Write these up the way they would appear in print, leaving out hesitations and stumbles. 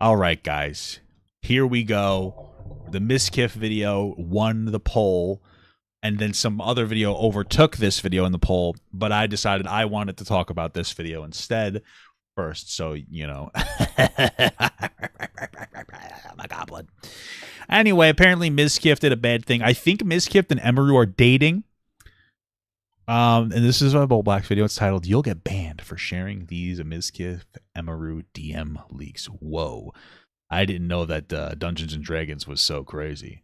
All right, guys. Here we go. The Mizkif video won the poll, and then some other video overtook this video in the poll, but I decided I wanted to talk about this video instead first, so, you know. My goblin. Anyway, apparently Mizkif did a bad thing. I think Mizkif and Emaru are dating. And this is a Bold Blacks video. It's titled, "You'll Get Banned for Sharing These Mizkif Emaru DM Leaks." Whoa. I didn't know that Dungeons and Dragons was so crazy.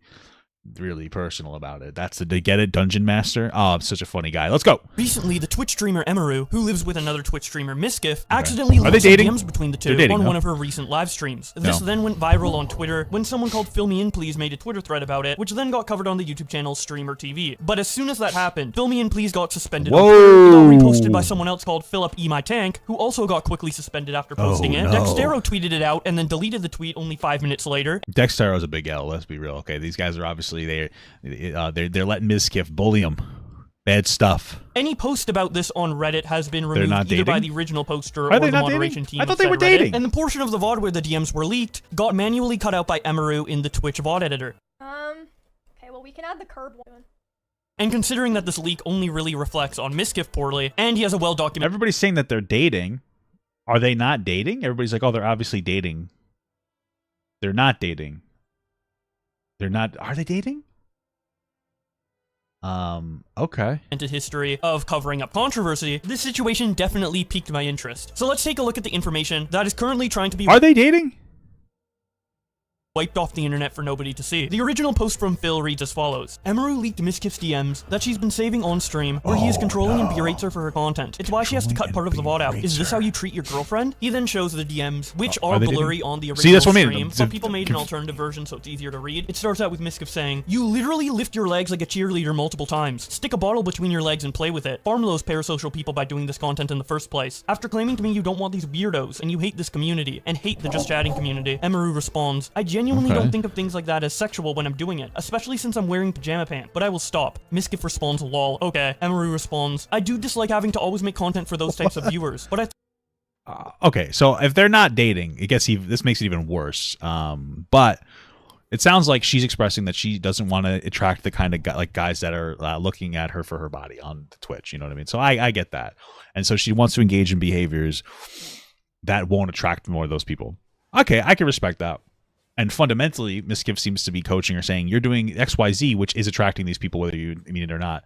Really personal about it. That's the get it, Dungeon Master. Oh, I'm such a funny guy. Let's go. Recently, the Twitch streamer Emaru, who lives with another Twitch streamer Mizkif, accidentally leaked some DMs between the two on one of her recent live streams. This then went viral on Twitter when someone called Fill Me In Please made a Twitter thread about it, which then got covered on the YouTube channel Streamer TV. But as soon as that happened, Fill Me In Please got suspended on Twitter, got reposted by someone else called Fill Up E My Tank, who also got quickly suspended after posting it. Dextero tweeted it out and then deleted the tweet only 5 minutes later. Dextero's a big L, let's be real. Okay, these guys are obviously they're letting Mizkif bully him. Bad stuff. Any post about this on Reddit has been removed either by the original poster or the moderation team. I thought they were dating. And the portion of the VOD where the DMs were leaked got manually cut out by Emaru in the Twitch VOD editor. Okay, well we can add the curb one. And considering that this leak only really reflects on Mizkif poorly, and he has a well-documented— Everybody's saying that they're dating. Are they not dating? Everybody's like, oh, they're obviously dating. They're not dating. They're not— Are they dating? Okay. Into history of covering up controversy, this situation definitely piqued my interest. So let's take a look at the information that is currently trying to be— Are they dating? Wiped off the internet for nobody to see. The original post from Phil reads as follows. Emaru leaked Mizkif's DMs that she's been saving on stream, where he is controlling and berates her for her content. It's why she has to cut part of the VOD out. Is this how you treat your girlfriend? He then shows the DMs, which are blurry on the original stream. Some people made an alternative version so it's easier to read. It starts out with Mizkif saying, "You literally lift your legs like a cheerleader multiple times. Stick a bottle between your legs and play with it. Farm those parasocial people by doing this content in the first place. After claiming to me you don't want these weirdos, and you hate this community, and hate the Just Chatting community." Emaru responds, "I genuinely don't think of things like that as sexual when I'm doing it, especially since I'm wearing pajama pants, but I will stop." Mizkif responds, "Lol, okay." Emaru responds, "I do dislike having to always make content for those types of viewers, but I okay, so if they're not dating, it gets even— this makes it even worse. But it sounds like she's expressing that she doesn't want to attract the kind of guys that are looking at her for her body on Twitch. You know what I mean? So I get that, and so she wants to engage in behaviors that won't attract more of those people. Okay, I can respect that. And fundamentally, Mizkif seems to be coaching or saying, you're doing XYZ, which is attracting these people, whether you mean it or not.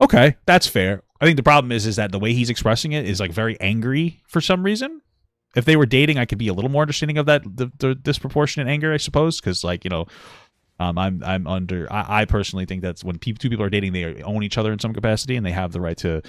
Okay, that's fair. I think the problem is that the way he's expressing it is like very angry for some reason. If they were dating, I could be a little more understanding of that, the disproportionate anger, I suppose, because, like, you know, I personally think that's when two people are dating, they own each other in some capacity, and they have the right to,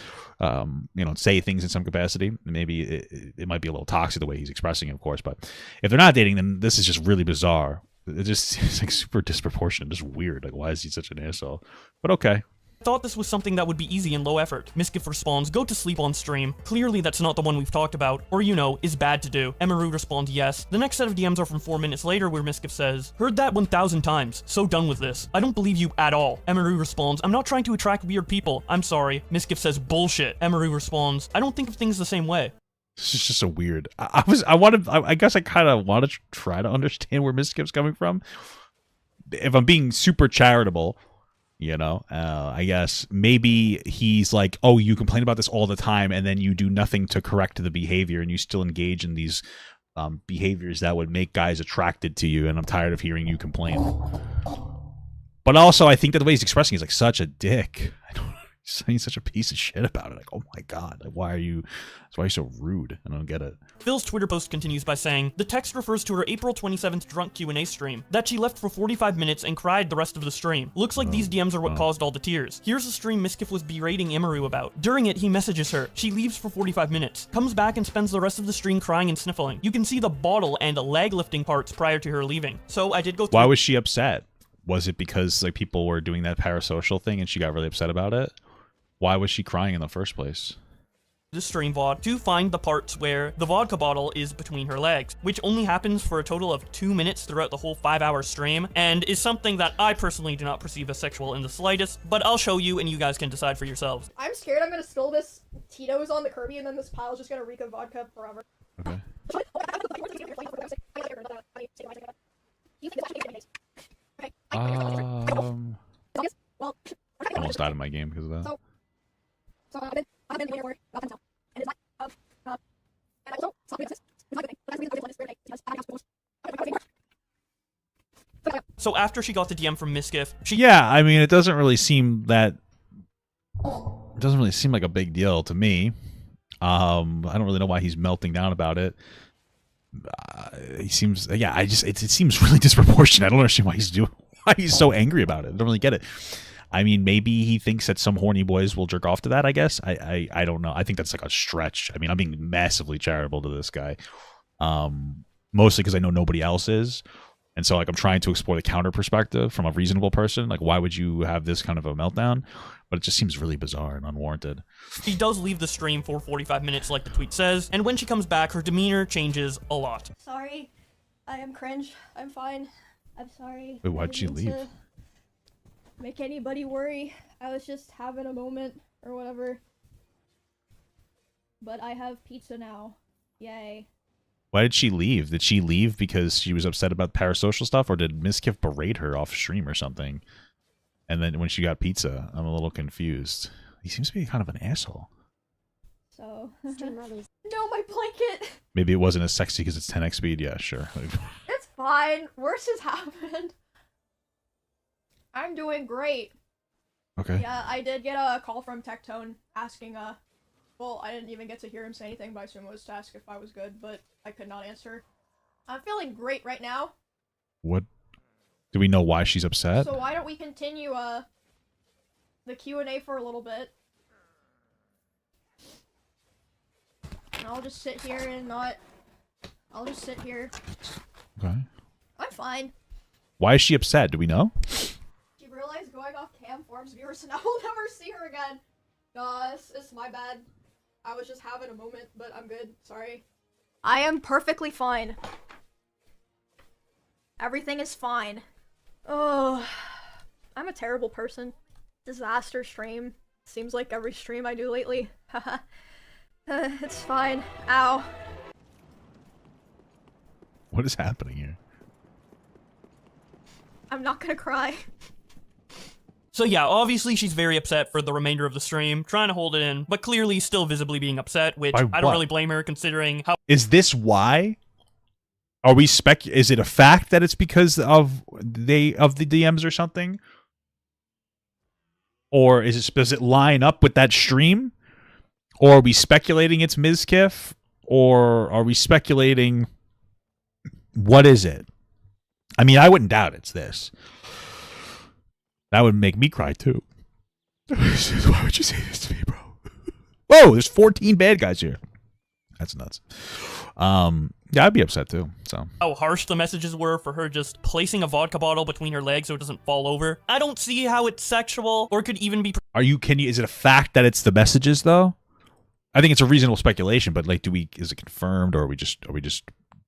you know, say things in some capacity. Maybe it might be a little toxic the way he's expressing it, of course. But if they're not dating, then this is just really bizarre. It just seems like super disproportionate, just weird. Like, why is he such an asshole? But okay. thought this was something that would be easy and low effort. Mizkif responds, "Go to sleep on stream. Clearly that's not the one we've talked about, or you know, is bad to do." Emaru responds, "Yes." The next set of DMs are from 4 minutes later where Mizkif says, "Heard that 1,000 times. So done with this. I don't believe you at all." Emaru responds, "I'm not trying to attract weird people. I'm sorry." Mizkif says, "Bullshit." Emaru responds, "I don't think of things the same way." This is just so weird. I guess I kind of want to try to understand where Mizkif's coming from. If I'm being super charitable, you know, I guess maybe he's like, oh, you complain about this all the time, and then you do nothing to correct the behavior, and you still engage in these behaviors that would make guys attracted to you, and I'm tired of hearing you complain. But also, I think that the way he's expressing is like such a dick. He's saying such a piece of shit about it. Like, oh my god, like, why are you so rude? I don't get it. Phil's Twitter post continues by saying, the text refers to her April 27th drunk Q&A stream, that she left for 45 minutes and cried the rest of the stream. Looks like these DMs are what caused all the tears. Here's a stream Mizkif was berating Emaru about. During it, he messages her. She leaves for 45 minutes, comes back and spends the rest of the stream crying and sniffling. You can see the bottle and leg lifting parts prior to her leaving. So I did go through— Why was she upset? Was it because like people were doing that parasocial thing and she got really upset about it? Why was she crying in the first place? The stream VOD to find the parts where the vodka bottle is between her legs, which only happens for a total of 2 minutes throughout the whole 5-hour stream, and is something that I personally do not perceive as sexual in the slightest, but I'll show you and you guys can decide for yourselves. I'm scared I'm gonna spill this Tito's on the Kirby and then this pile's just gonna reek of vodka forever. Okay. Almost died in my game because of that. So after she got the DM from Mizkif, Yeah, I mean, it doesn't really seem that. It doesn't really seem like a big deal to me. I don't really know why he's melting down about it. He seems, yeah. It seems really disproportionate. I don't understand why he's so angry about it. I don't really get it. I mean, maybe he thinks that some horny boys will jerk off to that. I guess I don't know. I think that's like a stretch. I mean, I'm being massively charitable to this guy, mostly because I know nobody else is. And so, like, I'm trying to explore the counter perspective from a reasonable person. Like, why would you have this kind of a meltdown? But it just seems really bizarre and unwarranted. she does leave the stream for 45 minutes like the tweet says, and when she comes back, her demeanor changes a lot. Sorry. I am cringe. I'm fine. I'm sorry. Wait, why'd she leave? To make anybody worry. I was just having a moment or whatever. But I have pizza now. Yay. Why did she leave? Did she leave because she was upset about parasocial stuff, or did Mizkif berate her off stream or something? And then when she got pizza, I'm a little confused. He seems to be kind of an asshole. So. No, my blanket! Maybe it wasn't as sexy because it's 10x speed. Yeah, sure. It's fine. Worse has happened. I'm doing great. Okay. Yeah, I did get a call from Tectone asking, well, I didn't even get to hear him say anything, but I assume it was to ask if I was good, but I could not answer. I'm feeling great right now. What? Do we know why she's upset? So why don't we continue, the Q&A for a little bit? And I'll just sit here and I'll just sit here. Okay. I'm fine. Why is she upset? Do we know? She realized going off cam forms viewers, and I will never see her again. Nah, it's my bad. I was just having a moment, but I'm good. Sorry. I am perfectly fine. Everything is fine. Oh, I'm a terrible person. Disaster stream. Seems like every stream I do lately. Haha. It's fine. Ow. What is happening here? I'm not gonna cry. So yeah, obviously she's very upset for the remainder of the stream, trying to hold it in, but clearly still visibly being upset, which By I don't what? really blame her considering how Is this why? Are we is it a fact that it's because of the DMs or something? Or does it line up with that stream? Or are we speculating it's Mizkif? Or are we speculating what is it? I mean, I wouldn't doubt it's this. That would make me cry too. Why would you say this to me, bro? Whoa, there's 14 bad guys here. That's nuts. Yeah, I'd be upset too. So how harsh the messages were for her just placing a vodka bottle between her legs so it doesn't fall over. I don't see how it's sexual or could even be. is it a fact that it's the messages though? I think it's a reasonable speculation, but like, is it confirmed, or do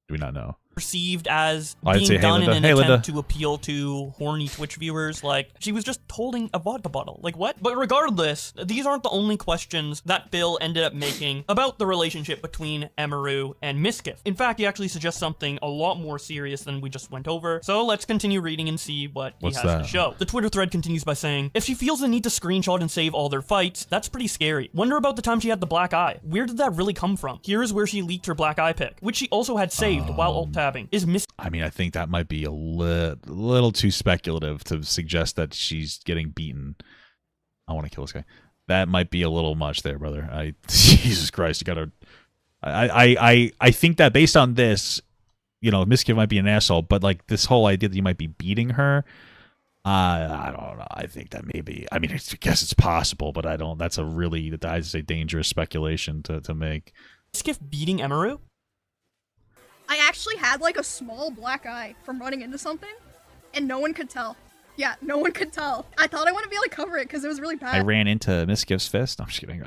we not know? Perceived as I'd being say, hey, done in Linda. an Hey, attempt Linda. to appeal to horny Twitch viewers. Like, she was just holding a vodka bottle. Like, what? But regardless, these aren't the only questions that Bill ended up making about the relationship between Emaru and Mizkif. In fact, he actually suggests something a lot more serious than we just went over. So let's continue reading and see what he What's has that? to show. The Twitter thread continues by saying, if she feels the need to screenshot and save all their fights, that's pretty scary. Wonder about the time she had the black eye. Where did that really come from? Here's where she leaked her black eye pic, which she also had saved while alt-tabbing. Is I mean, I think that might be a little too speculative to suggest that she's getting beaten. I want to kill this guy. That might be a little much there, brother. Jesus Christ, you gotta. I think that based on this, you know, Mizkif might be an asshole, but like this whole idea that you might be beating her, I don't know. I think that maybe. I mean, I guess it's possible, but I don't. That's a dangerous speculation to make. Mizkif beating Emaru? I actually had like a small black eye from running into something, and no one could tell. Yeah, no one could tell. I thought I wouldn't be able to cover it because it was really bad. I ran into Mizkif's fist. I'm just kidding.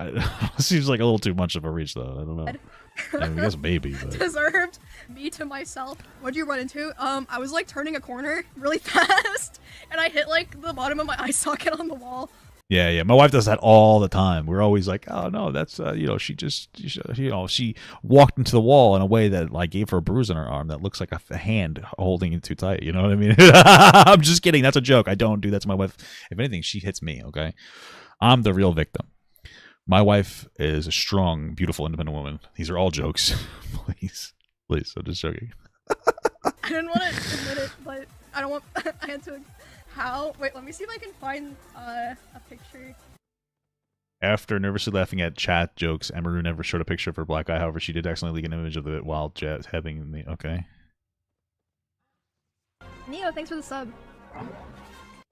Seems like a little too much of a reach, though. I don't know. I mean, I guess maybe. But. Deserved. Me to myself. What'd you run into? I was like turning a corner really fast, and I hit like the bottom of my eye socket on the wall. Yeah. My wife does that all the time. We're always like, oh no, that's she walked into the wall in a way that like gave her a bruise on her arm that looks like a hand holding it too tight. You know what I mean? I'm just kidding. That's a joke. I don't do that to my wife. If anything, she hits me. Okay, I'm the real victim. My wife is a strong, beautiful, independent woman. These are all jokes. Please, I'm just joking. I didn't want to admit it, but I don't want. I had to. How? Wait, let me see if I can find a picture. After nervously laughing at chat jokes, Emaru never showed a picture of her black eye. However, she did accidentally leak an image of it while having the. Okay. Neo, thanks for the sub.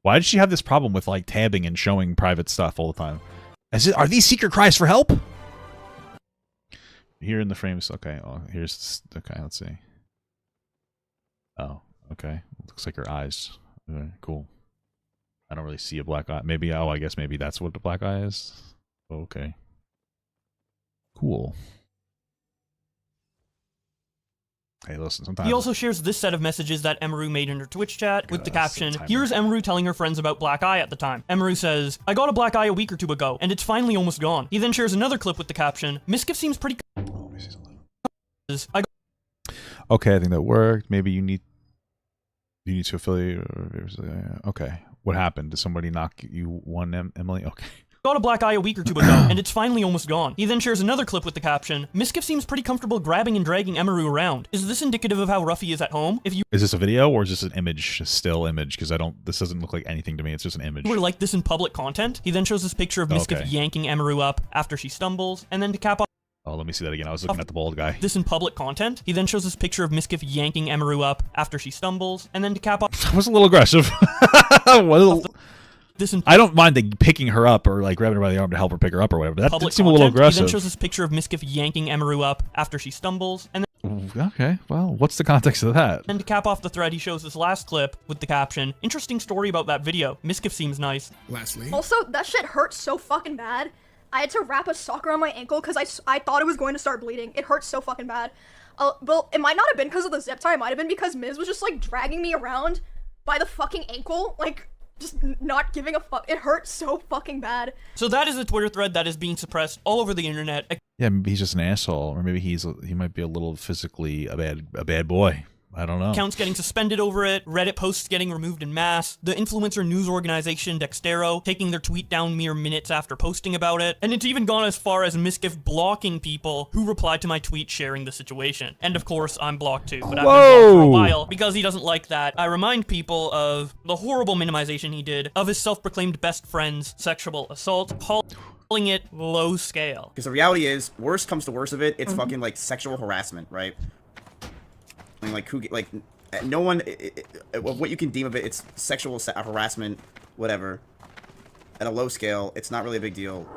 Why did she have this problem with like tabbing and showing private stuff all the time? Are these secret cries for help? Here in the frames. Okay. Oh, here's. Okay. Let's see. Oh. Okay. Looks like her eyes. Cool. I don't really see a black eye. Maybe, I guess maybe that's what the black eye is. Okay. Cool. Hey, listen, sometimes... He also shares this set of messages that Emaru made in her Twitch chat with the caption, here's Emaru telling her friends about black eye at the time. Emaru says, I got a black eye a week or two ago, and it's finally almost gone. He then shares another clip with the caption, Mizkif seems pretty... Oh, let me see something. Okay, I think that worked. Maybe you need to affiliate. Okay. What happened? Did somebody knock you one, Emily? Okay. Got a black eye a week or two ago, and it's finally almost gone. He then shares another clip with the caption, Mizkif seems pretty comfortable grabbing and dragging Emaru around. Is this indicative of how rough he is at home? If you Is this a video or is this an image, a still image? Because this doesn't look like anything to me. It's just an image. were like this in public content, he then shows this picture of Mizkif yanking Emaru up after she stumbles, and then to cap off Oh, let me see that again. I was looking at the bald guy. this in public content, he then shows this picture of Mizkif yanking Emaru up after she stumbles, and then to cap off That was a little aggressive. I don't mind the picking her up or like grabbing her by the arm to help her pick her up or whatever. But that did seem a little aggressive. He then shows this picture of Mizkif yanking Emaru up after she stumbles, and then okay, well, what's the context of that? And to cap off the thread, he shows this last clip with the caption, interesting story about that video. Mizkif seems nice. Lastly. Also, that shit hurt so fucking bad. I had to wrap a sock around my ankle because I thought it was going to start bleeding. It hurt so fucking bad. Well, it might not have been because of the zip tie. It might have been because Miz was just, like, dragging me around by the fucking ankle. Like, just not giving a fuck. It hurt so fucking bad. So that is a Twitter thread that is being suppressed all over the internet. Yeah, maybe he's just an asshole. Or maybe he might be a little physically a bad boy. I don't know. Accounts getting suspended over it, Reddit posts getting removed en masse, the influencer news organization Dextero taking their tweet down mere minutes after posting about it, and it's even gone as far as Mizkif blocking people who replied to my tweet sharing the situation. And of course, I'm blocked too, but I've been blocked for a while because he doesn't like that. I remind people of the horrible minimization he did of his self-proclaimed best friend's sexual assault, calling it low scale. Because the reality is, worst comes to worst of it, it's fucking like sexual harassment, right? I mean, like, no one, what you can deem of it, it's sexual harassment, whatever. At a low scale, it's not really a big deal.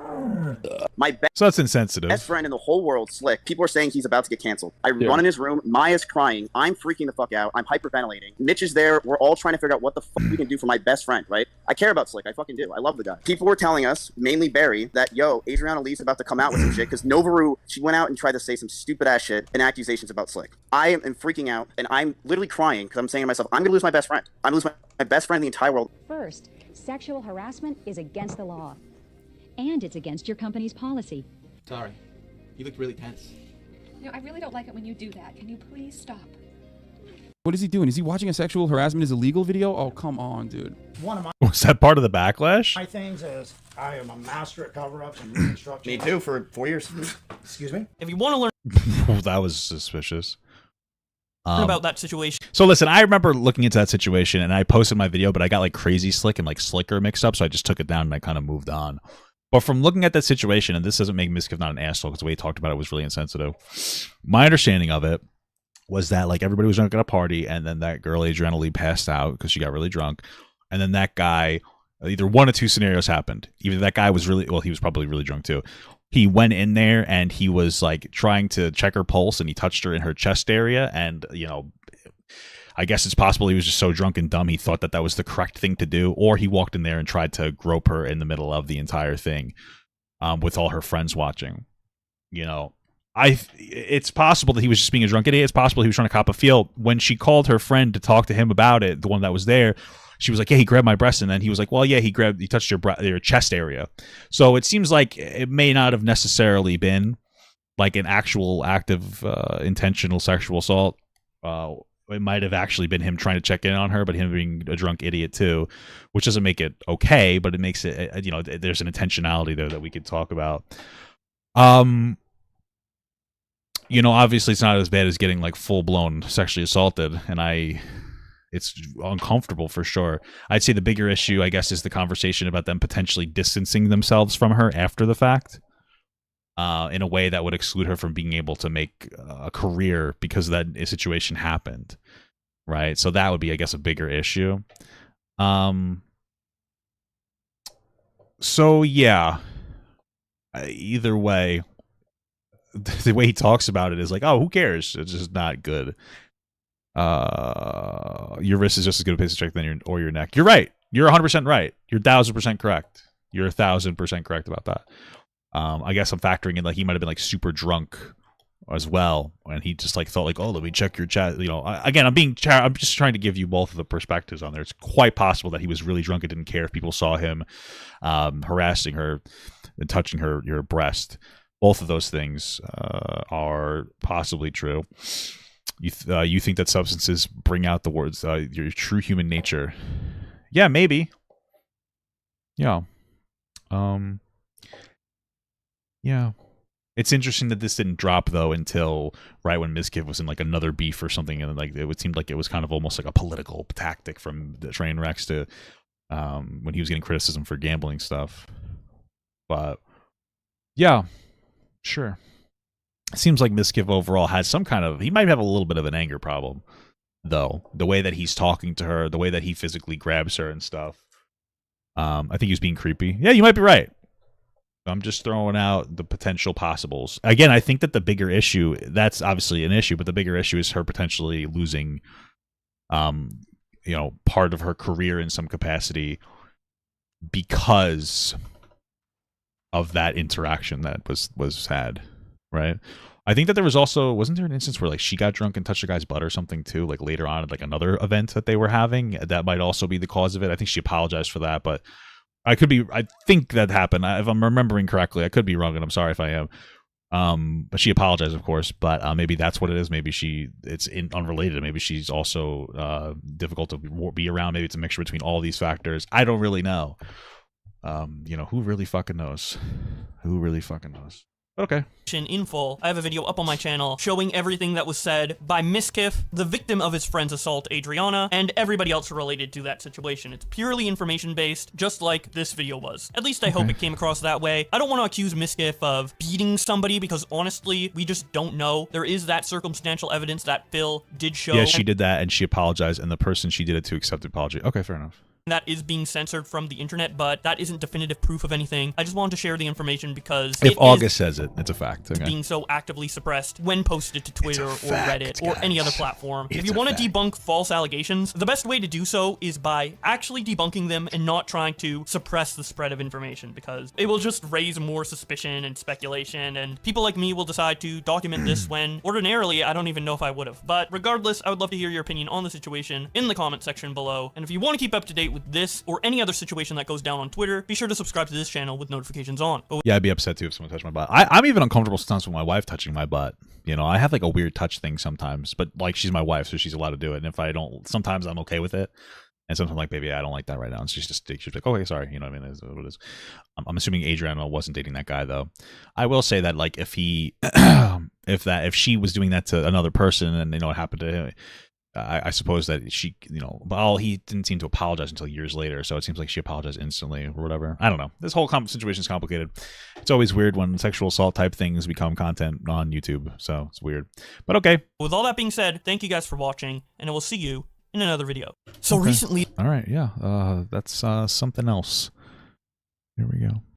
So that's insensitive. Best friend in the whole world, Slick. People are saying he's about to get canceled. I run in his room. Maya's crying. I'm freaking the fuck out. I'm hyperventilating. Mitch is there. We're all trying to figure out what the fuck we can do for my best friend, right? I care about Slick. I fucking do. I love the guy. People were telling us, mainly Barry, that, yo, Adriana Lee's about to come out with some shit because Novaru, she went out and tried to say some stupid ass shit and accusations about Slick. I am freaking out and I'm literally crying because I'm saying to myself, I'm going to lose my best friend. I'm going to lose my best friend in the entire world. First, sexual harassment is against the law. And it's against your company's policy. Sorry. You looked really tense. You know, I really don't like it when you do that. Can you please stop? What is he doing? Is he watching a sexual harassment is illegal video? Oh, come on, dude. One of Was that part of the backlash? my things is I am a master at cover-ups and reconstruction. Me too, for 4 years. Excuse me? If you want to learn That was suspicious. about that situation, So listen, I remember looking into that situation and I posted my video, but I got like Crazy Slick and like Slicker mixed up, so I just took it down and I kind of moved on. But from looking at that situation, and this doesn't make Mizkif not an asshole because the way he talked about it was really insensitive. My understanding of it was that like everybody was drunk at a party, and then that girl Adriana Lee passed out because she got really drunk, and then that guy, either one of two scenarios happened. Either that guy was really, well, he was probably really drunk too. He went in there and he was like trying to check her pulse, and he touched her in her chest area, and you know, I guess it's possible he was just so drunk and dumb he thought that that was the correct thing to do, or he walked in there and tried to grope her in the middle of the entire thing, with all her friends watching. You know, it's possible that he was just being a drunk idiot. It's possible he was trying to cop a feel. When she called her friend to talk to him about it, the one that was there, she was like, yeah, he grabbed my breast. And then he was like, well, yeah, he touched your chest area. So it seems like it may not have necessarily been like an actual active, intentional sexual assault. It might have actually been him trying to check in on her, but him being a drunk idiot too, which doesn't make it okay, but it makes it, there's an intentionality there that we could talk about. Obviously it's not as bad as getting like full blown sexually assaulted, and it's uncomfortable for sure. I'd say the bigger issue, I guess, is the conversation about them potentially distancing themselves from her after the fact, in a way that would exclude her from being able to make a career because that situation happened, right? So that would be, I guess, a bigger issue. So yeah, either way, the way he talks about it is like, oh, who cares? It's just not good. Your wrist is just as good a place to check than your neck. You're right. You're 100% right. You're 1,000% correct. You're 1,000% correct about that. I guess I'm factoring in like he might have been like super drunk as well, and he just like thought like, oh, let me check your chat. Again, I'm just trying to give you both of the perspectives on there. It's quite possible that he was really drunk and didn't care if people saw him harassing her and touching your breast. Both of those things are possibly true. You think that substances bring out the words, your true human nature? Yeah, maybe. Yeah. Yeah. It's interesting that this didn't drop though until right when Mizkif was in like another beef or something, and like it seemed like it was kind of almost like a political tactic from the train wrecks to when he was getting criticism for gambling stuff. But yeah. Sure. It seems like Mizkif overall has some kind of... He might have a little bit of an anger problem, though. The way that he's talking to her, the way that he physically grabs her and stuff. I think he was being creepy. Yeah, you might be right. I'm just throwing out the potential possibles. Again, I think that the bigger issue... That's obviously an issue, but the bigger issue is her potentially losing part of her career in some capacity because of that interaction that was had, right? I think that there was also, wasn't there an instance where like she got drunk and touched a guy's butt or something too, like later on at like another event that they were having? That might also be the cause of it. I think she apologized for that, but I think that happened. If I'm remembering correctly, I could be wrong, and I'm sorry if I am. But she apologized, of course. But maybe that's what it is. Maybe it's unrelated. Maybe she's also difficult to be around. Maybe it's a mixture between all these factors. I don't really know. Who really fucking knows? Who really fucking knows? Okay. In full, I have a video up on my channel showing everything that was said by Mizkif, the victim of his friend's assault, Adriana, and everybody else related to that situation. It's purely information-based, just like this video was. At least I hope it came across that way. I don't want to accuse Mizkif of beating somebody because honestly, we just don't know. There is that circumstantial evidence that Phil did show. Yeah, she did that, and she apologized, and the person she did it to accepted apology. Okay, fair enough. That is being censored from the internet, but that isn't definitive proof of anything. I just wanted to share the information because if August says it, it's a fact. Okay. Being so actively suppressed when posted to Twitter or Reddit or any other platform. If you want to debunk false allegations, the best way to do so is by actually debunking them and not trying to suppress the spread of information, because it will just raise more suspicion and speculation, and people like me will decide to document this when ordinarily I don't even know if I would have. But regardless, I would love to hear your opinion on the situation in the comment section below, and if you want to keep up to date with this or any other situation that goes down on Twitter, be sure to subscribe to this channel with notifications on. Yeah, I'd be upset too if someone touched my butt. I'm even uncomfortable sometimes with my wife touching my butt. I have like a weird touch thing sometimes, but like she's my wife, so she's allowed to do it. And if I don't, sometimes I'm okay with it. And sometimes I'm like, baby, I don't like that right now. And she's like, okay, sorry. You know what I mean? It's what it is. I'm assuming Adriana wasn't dating that guy though. I will say that like if he, if she was doing that to another person and it happened to him, I suppose that she, but he didn't seem to apologize until years later. So it seems like she apologized instantly or whatever. I don't know. This whole situation is complicated. It's always weird when sexual assault type things become content on YouTube. So it's weird, but okay. With all that being said, thank you guys for watching, and I will see you in another video. So recently. All right. Yeah. That's something else. Here we go.